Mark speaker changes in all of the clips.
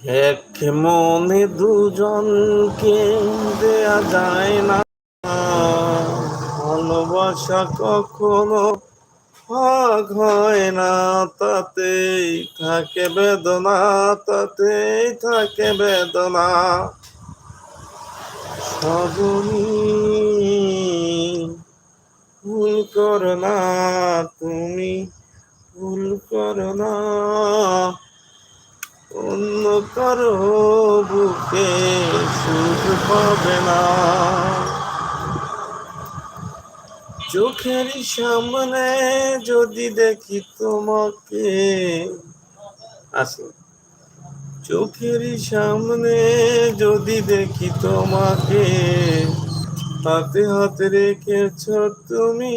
Speaker 1: এক মনে দুজনকে দেয়া যায় না, ভালোবাসা কখনো ভাগ হয় না, তাতেই থাকে বেদনা, তাতেই থাকে বেদনা। সজনী ভুল করো না, তুমি ভুল করো না, অন্য কারো বুকে সুখ পাবে না। চোখের সামনে যদি দেখি তোমাকে, আসো, চোখের সামনে যদি দেখি তোমাকে, হাতে হাতে রেখেছ তুমি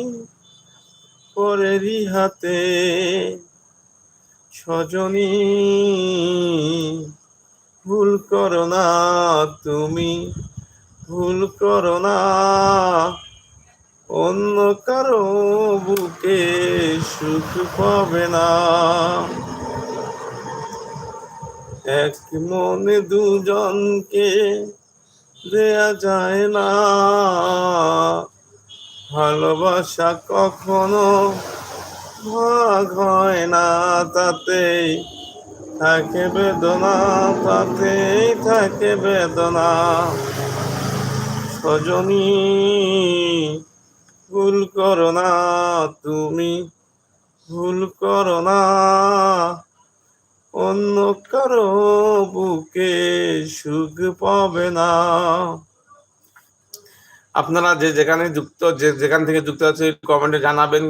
Speaker 1: পরেরই হাতে। সজনী ভুল করো না, তুমি ভুল করো না, অন্য কারো বুকে সুখ পাবে না। এক মনে দুজনকে দেয়া যায় না, ভালোবাসা কখনো ভাগ হয় না, তাতেই থাকে বেদনা, তাতেই থাকে বেদনা। সজনী ভুল করো না, তুমি ভুল করো না, অন্য কারো বুকে সুখ পাবে না। আপনারা যে যেখানে যুক্ত, যে যেখান থেকে যুক্ত আছে কমেন্টে জানাবেন